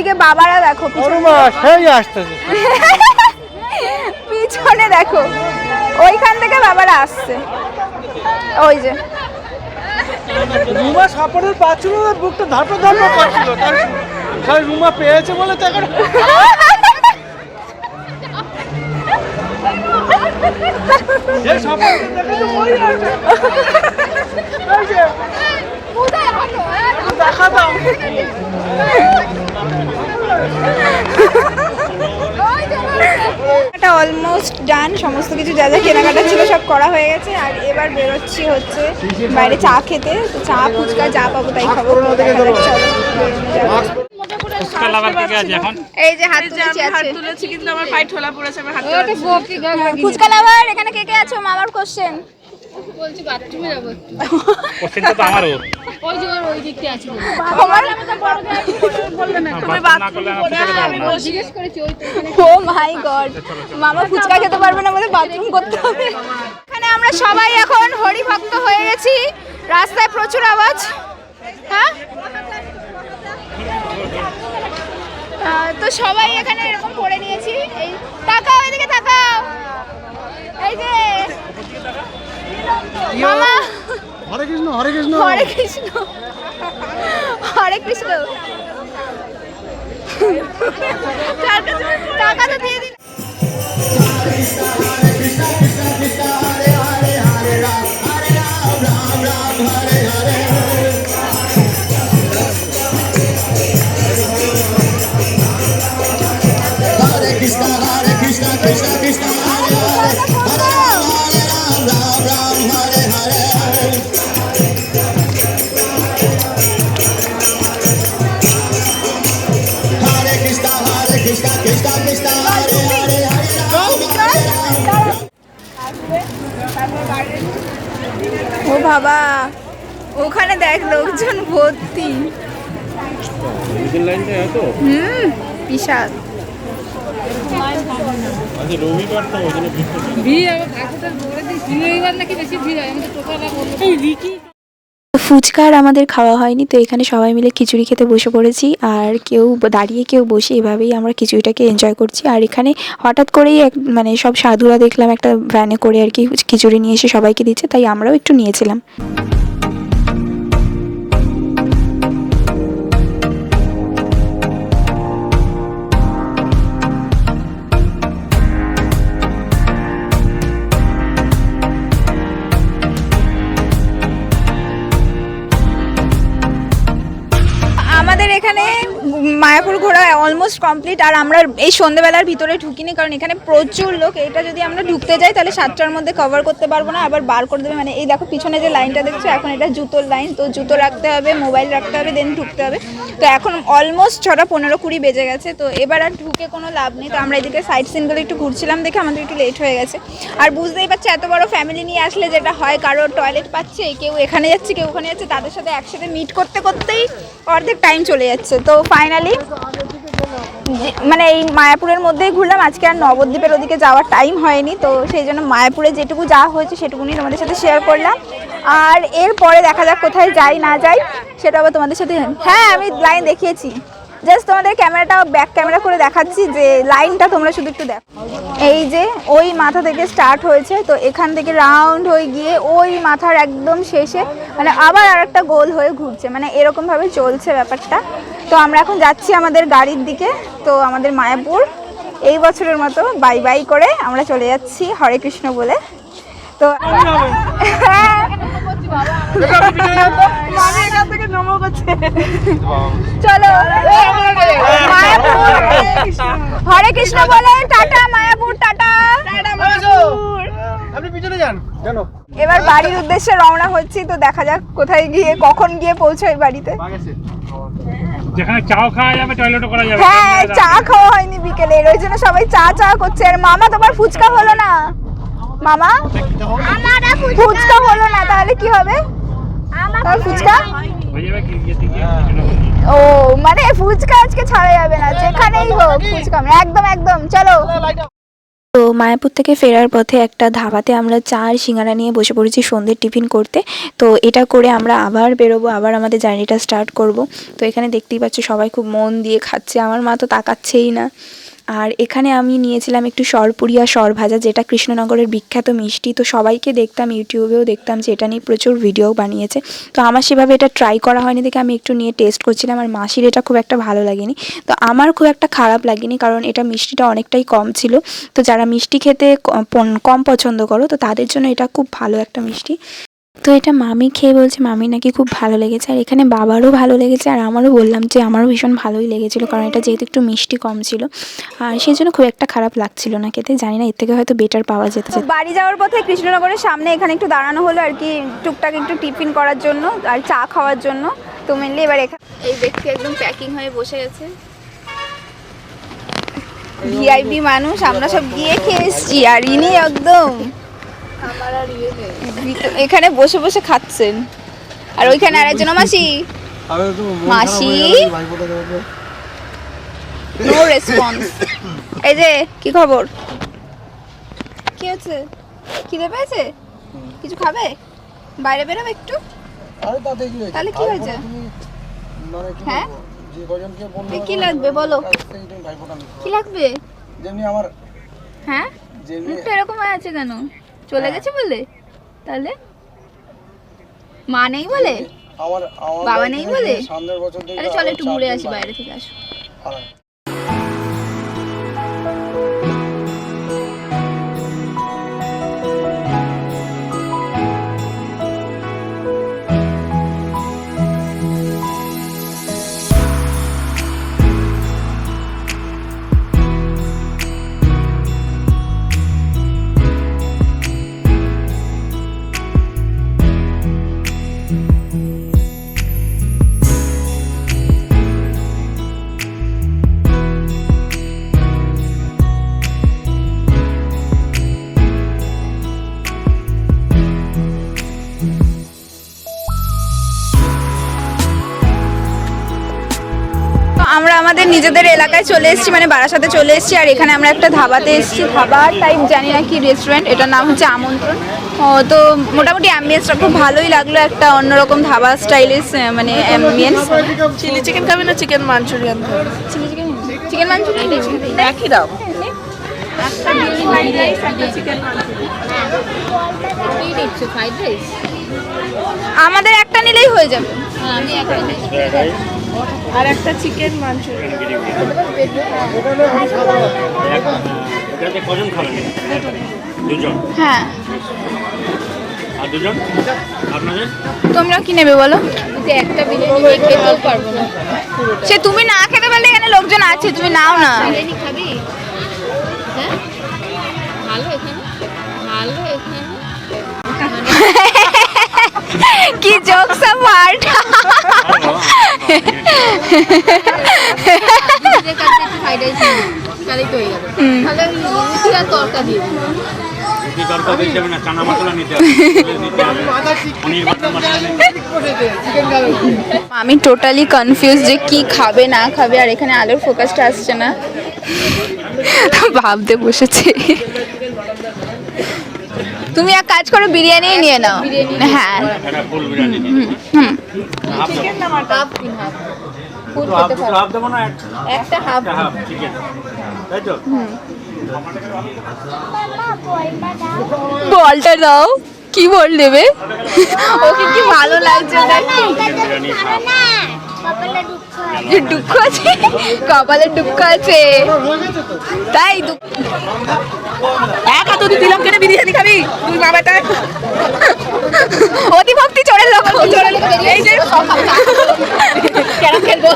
ওইদিকে বাবারা দেখো পিছনে দেখো, ওইখান থেকে বাবারা আসছে। ওই যে রুমা সাপোর্টের পাচ্ছিল না, বুকটা ধাপে ধাপে করছিল, তাই রুমা পেয়েছে বলে তাকে এই সাপোর্ট দেখে তো ওই আছে দেখা দাও। এটা অলমোস্ট ডান, সমস্ত কিছু যা যা কেনাকাটা ছিল সব করা হয়ে গেছে। আর এবার বেরোচ্ছি হচ্ছে বাইরে চা খেতে, তো চা ফুচকা যা পাবো তাই খাবো। এই যে হাত তুলেছি কিন্তু আমার পায়ে ঠোলা পড়েছে, আমার হাত ফুচকা লাভার এখানে কে কে আছো? মামার কোশ্চেন বলছি, বাথরুমে যাব কোশ্চেনটা তো আমারও ওই যে ওই দিকতে আছে আমার বড় বলবে না তুমি বাথরুমে পড়ে আমি জিজ্ঞেস করেছি ওই তো। ও মাই গড, মামা ফুচকা খেতে পারবে না বলে বাথরুম করতে হবে। এখানে আমরা সবাই এখন হরি ভক্ত হয়ে গেছি, রাস্তায় প্রচুর আওয়াজ। হ্যাঁ তো সবাই এখানে এরকম করে নিয়েছি। এই তাকাও, এদিকে তাকাও, এই যে মামা হরে কৃষ্ণ হরে কৃষ্ণ হরে কৃষ্ণ হরে কৃষ্ণ। টাকা তো দিয়ে দিন। ও বাবা, ওখানে দেখ লোকজন ভর্তি। বিশাল ফুচকা আর আমাদের খাওয়া হয়নি, তো এখানে সবাই মিলে খিচুড়ি খেতে বসে পড়েছি। আর কেউ দাঁড়িয়ে কেউ বসে, এভাবেই আমরা খিচুড়িটাকে এনজয় করছি। আর এখানে হঠাৎ করেই মানে সব সাধুরা দেখলাম একটা ভ্যানে করে আর কি খিচুড়ি নিয়ে এসে সবাইকে দিচ্ছে, তাই আমরাও একটু নিয়েছিলাম। এখানে মায়াপুর ঘোরা অলমোস্ট কমপ্লিট। আর আমরা এই সন্ধ্যেবেলার ভিতরে ঢুকিনি, কারণ এখানে প্রচুর লোক। এটা যদি আমরা ঢুকতে যাই তাহলে 7টার মধ্যে কভার করতে পারবো না, আবার বার করে দেবে। মানে এই দেখো পিছনে যে লাইনটা দেখছো, এখন এটা জুতোর লাইন, তো জুতো রাখতে হবে, মোবাইল রাখতে হবে, দেন ঢুকতে হবে। তো এখন অলমোস্ট 6টা 15-20 বেজে গেছে, তো এবার আর ঢুকে কোনো লাভ নেই। তো আমরা এদিকে সাইড সিনগুলো একটু ঘুরছিলাম দেখে আমাদের একটু লেট হয়ে গেছে। আর বুঝতেই পারছি এত বড় ফ্যামিলি নিয়ে আসলে যেটা হয়, কারো টয়লেট পাচ্ছে, কেউ এখানে যাচ্ছে কেউ ওখানে যাচ্ছে, তাদের সাথে একসাথে মিট করতে করতেই অর্ধেক টাইম চলে যাচ্ছে। তো ফাইনালি মানে এই মায়াপুরের মধ্যেই ঘুরলাম আজকে, আর নবদ্বীপের ওদিকে যাওয়ার টাইম হয়নি, তো সেই জন্য মায়াপুরে যেটুকু যাওয়া হয়েছে সেটুকুনি তোমাদের সাথে শেয়ার করলাম। আর এরপরে দেখা যাক কোথায় যাই না যাই, সেটা আবার তোমাদের সাথে। হ্যাঁ আমি লাইন দেখিয়েছি, জাস্ট তোমাদের ক্যামেরাটা ব্যাক ক্যামেরা করে দেখাচ্ছি যে লাইনটা তোমরা শুধু একটু দেখো। এই যে ওই মাথা থেকে স্টার্ট হয়েছে, তো এখান থেকে রাউন্ড হয়ে গিয়ে ওই মাথার একদম শেষে মানে আবার আরেকটা গোল হয়ে ঘুরছে, মানে এরকমভাবে চলছে ব্যাপারটা। তো আমরা এখন যাচ্ছি আমাদের গাড়ির দিকে। তো আমাদের মায়াপুর এই বছরের মতো বাই বাই করে আমরা চলে যাচ্ছি হরে কৃষ্ণ বলে। তো চলো হরে কৃষ্ণ বলে টাটা মায়াপুর, টাটা। এবার বাড়ির উদ্দেশ্যে রওনা হচ্ছি, তো দেখা যাক কোথায় গিয়ে কখন গিয়ে পৌঁছাই বাড়িতে। যেখানে চা খাওয়া যাবে, টয়লেটও করা যাবে। হ্যাঁ চা খাওয়া হয়নি বিকেলে, ওই জন্য সবাই চা চা করছে। আর মামা তোমার ফুচকা হলো না? মামা ফুচকা হলো না, তাহলে কি হবে? তোমার ফুচকা ও মানে ফুচকা আজকে ছাড়া যাবে না, যেখানেই হোক ফুচকা। একদম একদম চলো। তো মায়াপুর থেকে ফেরার পথে একটা ধাবাতে আমরা চা আর সিঙ্গারা নিয়ে বসে পড়েছি সন্ধ্যের টিফিন করতে। তো এটা করে আমরা আবার বেরোবো, আবার আমাদের জার্নিটা স্টার্ট করব। তো এখানে দেখতেই পাচ্ছ সবাই খুব মন দিয়ে খাচ্ছে, আমার মা তো তাকাচ্ছেই না। আর এখানে আমি নিয়েছিলাম একটু সরপুরি আর সরভাজা, যেটা কৃষ্ণনগরের বিখ্যাত মিষ্টি। তো সবাইকে দেখতাম, ইউটিউবেও দেখতাম যে এটা নিয়ে প্রচুর ভিডিও বানিয়েছে। তো আমার সেভাবে এটা ট্রাই করা হয়নি দেখে আমি একটু নিয়ে টেস্ট করছিলাম। আর মাসির এটা খুব একটা ভালো লাগেনি, তো আমার খুব একটা খারাপ লাগেনি, কারণ এটা মিষ্টিটা অনেকটাই কম ছিল। তো যারা মিষ্টি খেতে কম পছন্দ করো তো তাদের জন্য এটা খুব ভালো একটা মিষ্টি। তো এটা মামি খেয়ে বলছে মামি নাকি খুব ভালো লেগেছে, আর এখানে বাবারও ভালো লেগেছে, আর আমারও বললাম যে আমারও ভীষণ ভালোই লেগেছিলো, কারণ এটা যেহেতু একটু মিষ্টি কম ছিল আর সেই জন্য খুব একটা খারাপ লাগছিল না খেতে। জানি না এর থেকে হয়তো বেটার পাওয়া যেতে। বাড়ি যাওয়ার পথে কৃষ্ণনগরের সামনে এখানে একটু দাঁড়ানো হলো আর কি, টুকটাক একটু টিফিন করার জন্য আর চা খাওয়ার জন্য। তো মেনলি এবার এখানে এই ব্যক্তি একদম প্যাকিং হয়ে বসে গেছে, ভিআইপি মানুষ, আমরা সব গিয়ে খেয়ে এসছি আর ইনি একদম এখানে বসে বসে খাচ্ছেন। আর ওইখানে আরেকজন মাসি, মাসি নো রেসপন্স। এই যে কি খবর, কি হচ্ছে, খিদে পেয়েছে, কিছু খাবে, বাইরে বেরোবে একটু, তাহলে কি হয়েছে? হ্যাঁ কি লাগবে বলো, কি লাগবে? হ্যাঁ মুখটা এরকম হয়ে আছে কেন, চলে গেছে বলে? তাহলে মা নেই বলে, বাবা নেই বলে? আরে চলো একটু ঘুরে আসি, বাইরে থেকে আসো। আমরা আমাদের নিজেদের এলাকায় চলে এসেছি, মানে বারাসাতে চলে এসেছি। আর এখানে আমরা একটা ধাবাতে এসেছি, ধাবা টাইপ জানি না কি রেস্টুরেন্ট, এটার নাম হচ্ছে আমন্ত্রণ। তো মোটামুটি অ্যাম্বিয়েন্সটা খুব ভালোই লাগলো, একটা অন্যরকম ধাবা স্টাইলিশ মানে অ্যাম্বিয়েন্স। চিলি চিকেন খাবে না chicken Manchurian? Chilli chicken, chicken Manchurian একই দাম। আমাদের একটা নিলেই হয়ে যাবে। আর একটা চিকেন মাঞ্চুরিয়ান। কজন খাবেন? দুজন। হ্যাঁ আর দুজন আপনাদের? তোমরা কি নেবে বলো? একটা বিরিয়ানি খেতেও পারবো না, সে তুমি না খেতে পারলে এখানে লোকজন আছে, তুমি নাও না। বিরিয়ানি খাবি? হ্যাঁ ভালো এখানে, ভালো এখানে কি জোকস পার্ট। আমি টোটালি কনফিউজ যে কি খাবে না খাবে, আর এখানে আলোর ফোকাসটা আসছে না, ভাবতে বসেছে। তুমি এক কাজ করো, বিরিয়ানি নিয়ে নাও। হ্যাঁ একটা হাফ বলটা দাও, কি বল দেবে? ওকে কি ভালো লাগছে দুঃখ আছে, কপালে দুঃখ আছে তাই এক হাত দিলাম কেন বিরিয়ানি খাবি তুই? বাবাটা অতিভক্তি চোরের লোক, এই যে ক্যারাম খেলবো,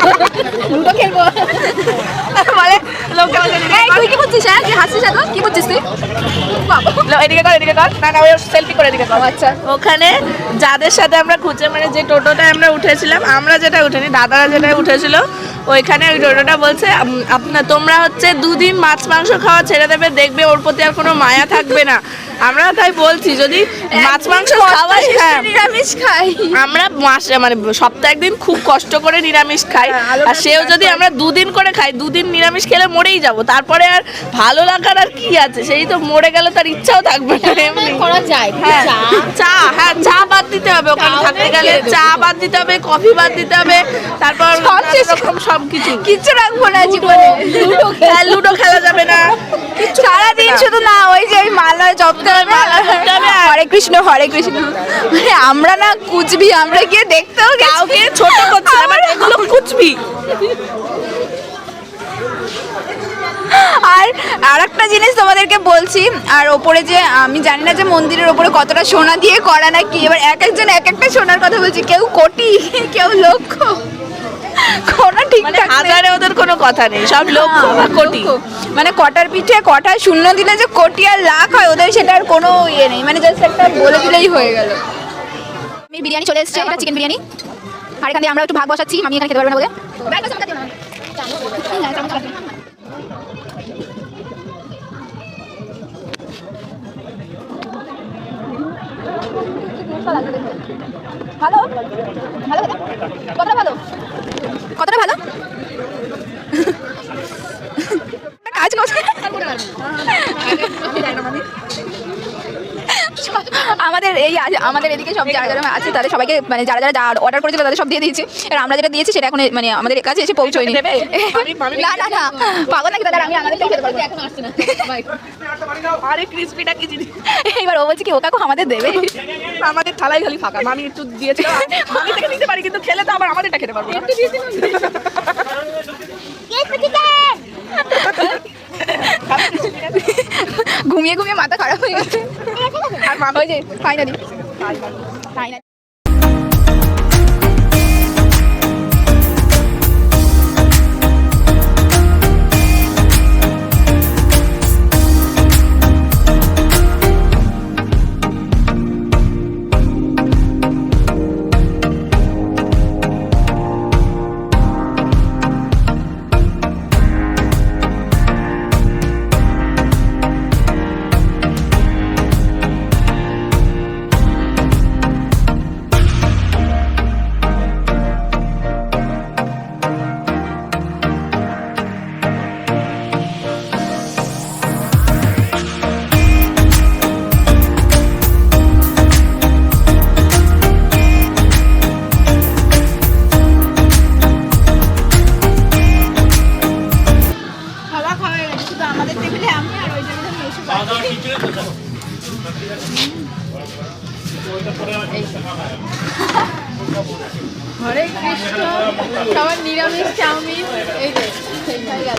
লুডো খেলবো বলে লোকটা। তুই কি করছিস? হ্যাঁ তুই হাসছিস এখন, কি করছিস তুই? এদিকে কর, এদিকে কর, না না ওই সেলফি করে এদিকে কর। আচ্ছা ওখানে যাদের সাথে আমরা খুঁজে, মানে যে টোটোটা আমরা উঠেছিলাম, আমরা যেটা উঠেনি, দাদারা যেটা উঠেছিল, ওইখানে ওই টোটোটা বলছে তোমরা হচ্ছে 2 দিন মাছ মাংস খাওয়া ছেড়ে দেবে, দেখবে ওর প্রতি আর কোনো মায়া থাকবে না। আমরা তাই বলছি যদি মাছ মাংস খাওয়াই, হ্যাঁ নিরামিষ খাই। আমরা মাসে মানে সপ্তাহে একদিন খুব কষ্ট করে নিরামিষ খাই, আর সেও যদি আমরা 2 দিন করে খাই, 2 দিন নিরামিষ খেলে মরেই যাব, তারপরে আর ভালো লাগার আর কি আছে, সেই তো মরে গেলে তার ইচ্ছাও থাকবে না। এমনি করা যায় হ্যাঁ চা, হ্যাঁ চা বাদ দিতে হবে, ওখানে থাকতে গেলে চা বাদ দিতে হবে, কফি বাদ দিতে হবে, তারপর এরকম সবকিছু কিচ্ছু রাখবো না জীবনে। লুডো খেলা যাবে না, সারাদিন শুধু না ওই যে ওই মালা জপতে হবে, মালা জপতে হবে। হরে কৃষ্ণ হরে কৃষ্ণ। মানে আমরা না কুচবি, আমরা গিয়ে দেখতেও কাউকে ছোট করছে না, মানে এগুলো কুচবি। আর একটা জিনিস তোমাদেরকে বলছি, আর ওপরে যে আমি জানি না যে মন্দিরের ওপরে কতটা সোনা দিয়ে করা নাকি, এবার এক একজন এক একটা সোনার কথা বলছি, কেউ কোটি কেউ লক্ষ, কোনো ঠিক মানে হাজারে ওদের কোনো কথা নেই, সব লক্ষ বা কোটি। মানে কটার পিঠে কটায় শূন্য দিলে যে কোটি আর লাখ হয় ওদের সেটার কোনো ইয়ে নেই, মানে জাস্ট একটা বলে দিলেই হয়ে গেল। আমি বিরিয়ানি চলে এসেছে, এটা চিকেন বিরিয়ানি, আর এখান দিয়ে আমরা একটু ভাগ বসাচ্ছি, আমি এখানে খেতে পারবো না বলে। ভালো ভালো কতটা ভালো, কতটা ভালো কাজ করছে। আমাদের এদিকে সব যারা যারা আছে তাদের সবাইকে মানে যারা যারা অর্ডার করেছিল তাদের সব দিয়ে দিয়েছে, আর আমরা যেটা দিয়েছি সেটা এখন মানে আমাদের কাছে এসে পৌঁছয়নি। না না না পাগল নাকি তাহলে আমি আমাদেরটাই খেতে পারবো, এখন আসছে না। আরে ক্রিসপিটা কি জিনিস, এইবার ও বলছে কি ও কাকু আমাদের দেবে, আমাদের থালাই খালি ফাঁকা, আমি একটু দিয়েছিলাম, আমি থেকে নিতে পারি কিন্তু খেলে তো আবার আমাদেরটা খেতে পারবো। ঘুমিয়ে ঘুমিয়ে মাথা খারাপ হয়ে গেছে। আর মামা ওই যে ফাইনালি ফাইনালি হরে কৃষ্ণ, সবার নিরামিষ চাউমিন এই যে হয়ে গেল।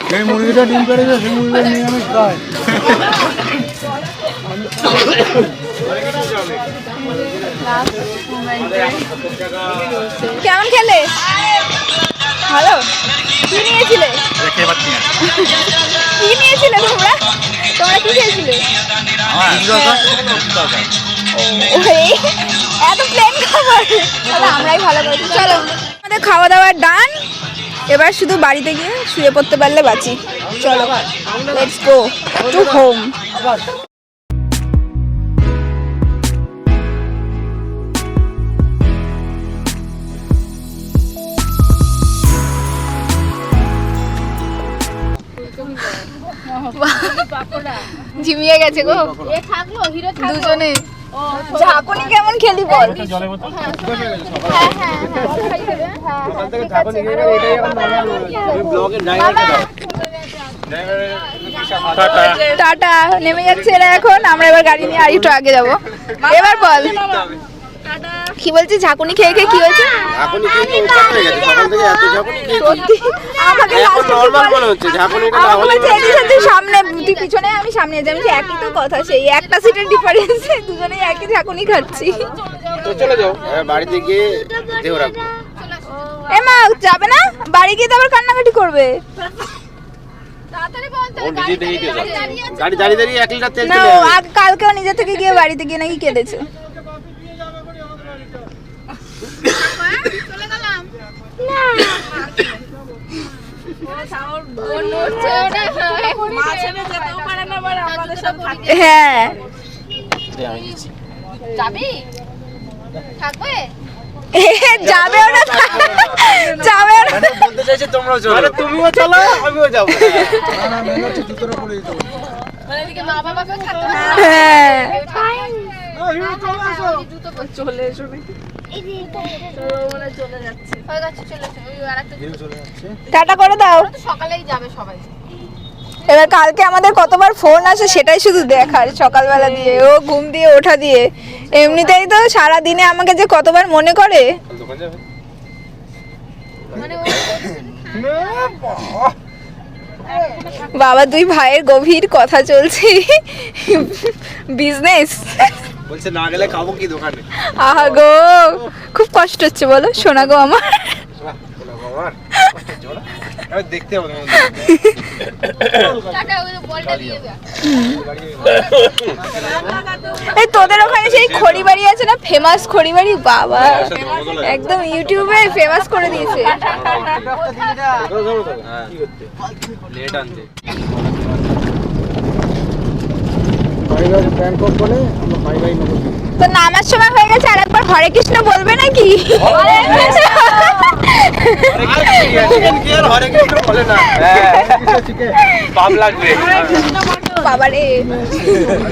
সেই মুরগিটা ডিম পেড়েছে, সেই মুরগিটা নিরামিষ খায়। কেমন খেলে? ভালো। কি নিয়েছিলে? কি নিয়েছিলে তোমরা? তোমরা কি খেয়েছিলে? এত প্লেন খাবার, তাহলে আমরাই ভালো করেছি। চলো আমাদের খাওয়া দাওয়া ডান, এবার শুধু বাড়িতে গিয়ে শুয়ে পড়তে পারলে বাঁচি। চলো লেটস গো টু হোম। ঝিমিয়ে গেছে গো দুজনে। ঝাঁকুনি কেমন খেলি বল? টাটা, নেমে যাচ্ছে এরা এখন, আমরা এবার গাড়ি নিয়ে আর একটু আগে যাবো। এবার বল কি বলছিস? ঝাঁকুনি খেয়ে খেয়ে কি হয়েছে? ঝাঁকুনি খেয়ে তো অভ্যাস হয়ে গেছে, সকাল থেকে এত ঝাঁকুনি খেয়েছি। সত্যি আমাকে এখন নরমাল মনে হচ্ছে, ঝাঁকুনিটা না হলে তুই সামনে, তুই পিছনে আমি সামনে যাই, একই তো কথা, সেই একটা সিটের ডিফারেন্সে দুজনেই একই ঝাঁকুনি খাচ্ছি। তো চলে যাও, বাড়িতে গিয়ে দেহ রাখবো। এ মা যাবে না? বাড়ি গিয়ে তো আবার কান্নাকাটি করবে। গাড়ি দাঁড়িয়ে দাঁড়িয়ে 1 লিটার তেল না চলে যাবে। কালকেও নিজে থেকে গিয়ে বাড়িতে গিয়ে নাকি কেঁদেছে। মা ছেড়ে যেতেও পারে না, আবার আমাদের সাথে থাকতে হ্যাঁ যাবি থাকবে যাবেও না যাবেও না বলতে চাইছে তোমরাও চলো, মানে তুমিও চলো আমিও যাবো। না মেন হচ্ছে জুতোটা পরে দিতে হবে। মানে এদিকে মা বাবাকে থাকতে হ্যাঁ চলে এসো নাকি মানে চলে যাচ্ছে হয়ে গেছে চলে এসো ওই আরেকটা চলে যাচ্ছে। টাটা করে দাও। তো সকালেই যাবে সবাই এবার কালকে আমাদের কতবার ফোন আসে সেটাই শুধু দেখার, সকালবেলা দিয়ে ও ঘুম দিয়ে ওঠা দিয়ে। এমনিতেই তো সারা দিনে আমাকে যে কতবার মনে করে। দোকান যাবে? মানে ও বাবা দুই ভাইয়ের গভীর কথা চলছে বিজনেস। বলছে না গেলে খাবো কি দোকানে? আহা গো খুব কষ্ট হচ্ছে বলো শোনা গো আমার। আমার আমি দেখতে হবে টাটা ওই বলটা দিয়ে দে এই তোদের ওখানে সেই খড়িবাড়ি আছে না, ফেমাস খড়িবাড়ি, বাবা একদম ইউটিউবে ফেমাস করে দিয়েছে। লেট আনতে ভাই ব্যাংকক বলে আমরা ভাই নেব। তো নামার সময় হয়ে গেছে, আর একবার হরে কৃষ্ণ বলবে নাকি? হরে কৃষ্ণ বলে না, পাপ লাগবে বাবা রে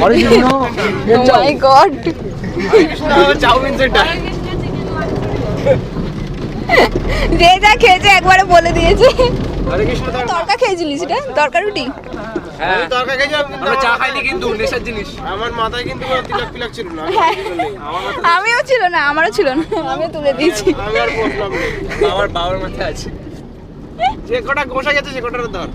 হরে কৃষ্ণ মাই গড। চাউমিন সেন্টার যে যা খেয়েছে একবারে বলে দিয়েছে। হরে কৃষ্ণ তরকা খেয়েছিলিস এটা, তরকা রুটি? আমি তরকা খাই, আমরা চা খাইনি কিন্তু নেশার জিনিস। আমার মাথায় কিন্তু কোনো তিলক তিলক ছিল না, আমিও ছিল না, আমারও ছিল না, আমিও তুলে দিয়েছি। আমি আর বসলাম না। আমার বাবার মাথায় আছে, যে কটা গোসা গেছে সে কটার ধর।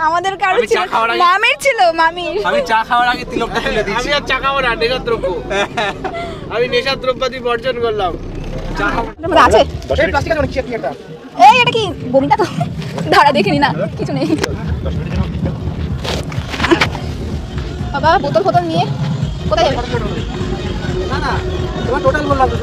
আমাদের কারো আমি চা ছিল, খাওয়ার আগে- মামির ছিল, মামির। আমি চা খাওয়ার আগে তিলকটা তুলে দিয়েছি। আমি আর চা খাবো না, নেশার দ্রব্য। আমি নেশার দ্রব্যাদি বর্জন করলাম। চা খাবো এটার মধ্যে আছে এই প্লাস্টিক আছে অনেক কি একটা। এই এটা কি বমিটা তো ধরা দেখিনি না, কিছু নেই। বাবা বোতল ফোতল নিয়ে কোথায় যাবে? না না তোমার টোটাল বললাম তো।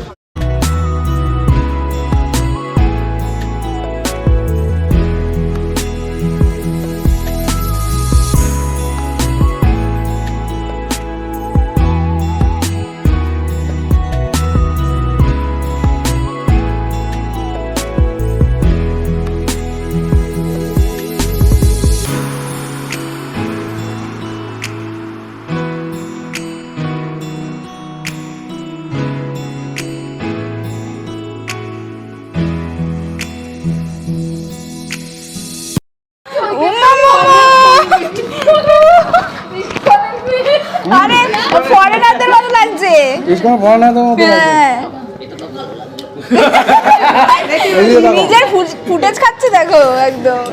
আরে ফরেনারদের মতো লাগছে। হ্যাঁ নিজের ফুটেজ খাচ্ছে দেখো একদম।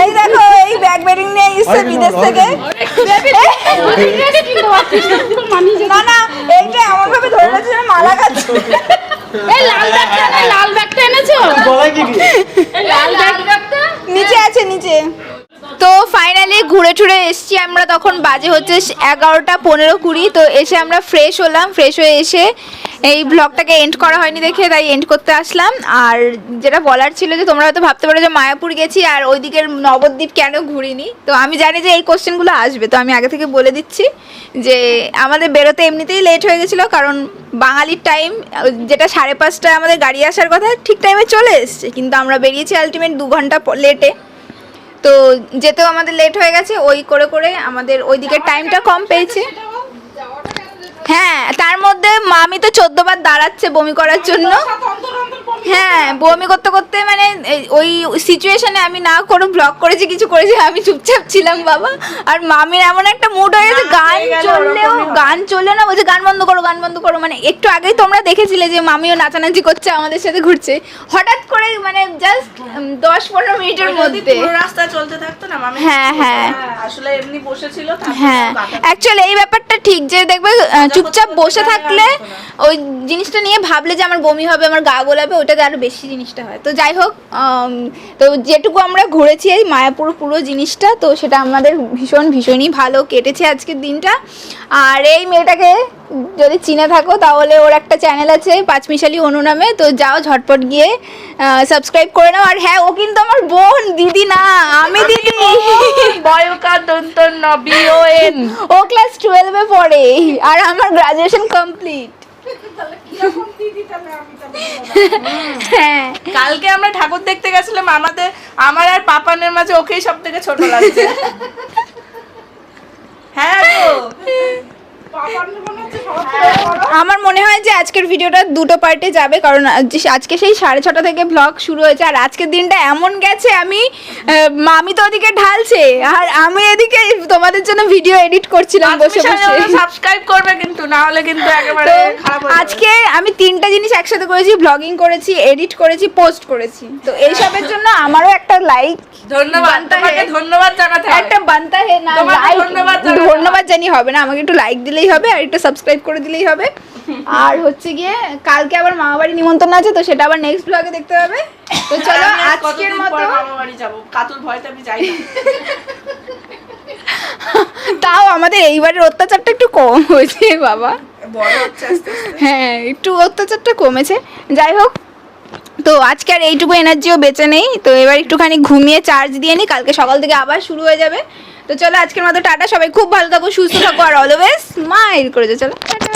এই দেখো এই ব্যাগ বেরিং নিয়ে এসছে বিদেশ থেকে। না না এইটা এমন ভাবে ধরে রয়েছে যেন মালা খাচ্ছে। এই লাল ব্যাগটা এনেছো গলায় কি দিয়ে? এই লাল ব্যাগটা নিচে আছে নিচে। তো ফাইনালি ঘুরে টুরে এসছি আমরা, তখন বাজে হচ্ছে 11:15-20। তো এসে আমরা ফ্রেশ হলাম, ফ্রেশ হয়ে এসে এই ব্লগটাকে এন্ড করা হয়নি দেখে তাই এন্ড করতে আসলাম। আর যেটা বলার ছিল যে তোমরা হয়তো ভাবতে পারো যে মায়াপুর গেছি আর ওই দিকের নবদ্বীপ কেন ঘুরিনি। তো আমি জানি যে এই কোশ্চেনগুলো আসবে, তো আমি আগে থেকে বলে দিচ্ছি যে আমাদের বেরোতে এমনিতেই লেট হয়ে গেছিলো, কারণ বাঙালির টাইম যেটা 5:30টায় আমাদের গাড়ি আসার কথা ঠিক টাইমে চলে এসছে, কিন্তু আমরা বেরিয়েছি আলটিমেট 2 ঘন্টা লেটে। তো যেতেও আমাদের লেট হয়ে গেছে, ওই করে করে আমাদের ওই দিকের টাইমটা কম পেয়েছে। হ্যাঁ তার মধ্যে মামি তো 14 বার দাঁড়াচ্ছে বমি করার জন্য। হ্যাঁ বমি করতে করতে মানে ওই সিচুয়েশনে আমি না কোনো ব্লগ করেছি কিছু করেছি, আমি চুপচাপ ছিলাম বাবা। আর মামির এমন একটা মুড হয়ে গেছে, গান চললেও না বলছে গান বন্ধ করো গান বন্ধ করো। মানে একটু আগেই তোমরা দেখেছিলে যে মামিও নাচানাচি করছে আমাদের সাথে ঘুরছে, হঠাৎ করে মানে জাস্ট 10-15 মিনিটের মধ্যে পুরো রাস্তা চলতে থাকতো না মামি। হ্যাঁ হ্যাঁ আসলে এমনি বসেছিল। হ্যাঁ অ্যাকচুয়ালি এই ব্যাপারটা ঠিক যে দেখবে চুপচাপ বসে থাকলে ওই জিনিসটা নিয়ে ভাবলে যে আমার বমি হবে আমার গা গোলাবে, ওটা যাতে আরো বেশি জিনিসটা হয়। তো যাই হোক, তো যেটুকু আমরা ঘুরেছি এই মায়াপুর পুরো জিনিসটা, তো সেটা আমাদের ভীষণই ভালো কেটেছে আজকের দিনটা। আর এই মেয়েটাকে যদি চিনে থাকো তাহলে ওর একটা চ্যানেল আছে পাঁচমিশালি অনু নামে, তো যাও ঝটপট গিয়ে সাবস্ক্রাইব করে নাও। আর হ্যাঁ, ও কিন্তু আমার বোন, দিদি না, আমি দিদি। বয়কা দন্তন বিওএন। ও ক্লাস 12 এ পড়ে আর আমার গ্রাজুয়েশন কমপ্লিট। হ্যাঁ, কালকে আমরা ঠাকুর দেখতে গেছিলাম, আমার আর পাপানের মাঝে ওকেই সব থেকে ছোট লাগছে। হ্যাঁ গো। আমার মনে হয় যে আজকের ভিডিওটা দুটো পার্টে যাবে, কারণ আজকে সেই 6:30 থেকে ব্লগ শুরু হয়েছে। আর আজকের দিনটা এমন গেছে, মামি তো ওদিকে ঢালছে আর আমি এদিকে তোমাদের জন্য ভিডিও এডিট করছিলাম বসে বসে। সাবস্ক্রাইব করবে কিন্তু, না হলে কিন্তু একেবারে তো খারাপ হয়ে যাবে। আজকে আমি 3টা জিনিস একসাথে করেছি, ব্লগিং করেছি, এডিট করেছি, পোস্ট করেছি। তো এইসবের জন্য আমারও একটা লাইক ধন্যবাদ, তোমাকে ধন্যবাদ জানাতে হবে। একটা বানতা হে না, তোমাকে লাইক ধন্যবাদ জানি হবে না, আমাকে একটু লাইক দিলেই হবে আর একটু সাবস্ক্রাইব করে দিলেই হবে। আর হচ্ছে গিয়ে কালকে আবার মামা বাড়ি নিমন্ত্রণ আছে, তো সেটা আবার নেক্সট ব্লগে দেখতে হবে। তো চলো আমি আর আজকের কতদিন মতো, পর মামা বাড়ি যাবো, কাতুর ভয়তে আমি যাই না। তাও আমাদের এইবারের অত্যাচারটা একটু কম হয়েছে বাবা। বড় হচ্ছে আস্তে আস্তে। হ্যাঁ, একটু অত্যাচারটা কমেছে। যাই হোক, তো আজকে আর এইটুকু এনার্জিও বেঁচে নেই, তো এবার একটুখানি ঘুমিয়ে চার্জ দিয়ে নিই, কালকে সকাল থেকে আবার শুরু হয়ে যাবে। তো চলো আজকের মতো টাটা, সবাই খুব ভালো থাকো, সুস্থ থাকো আর অলওয়েজ স্মাইল করে যাও। চলো টাটা।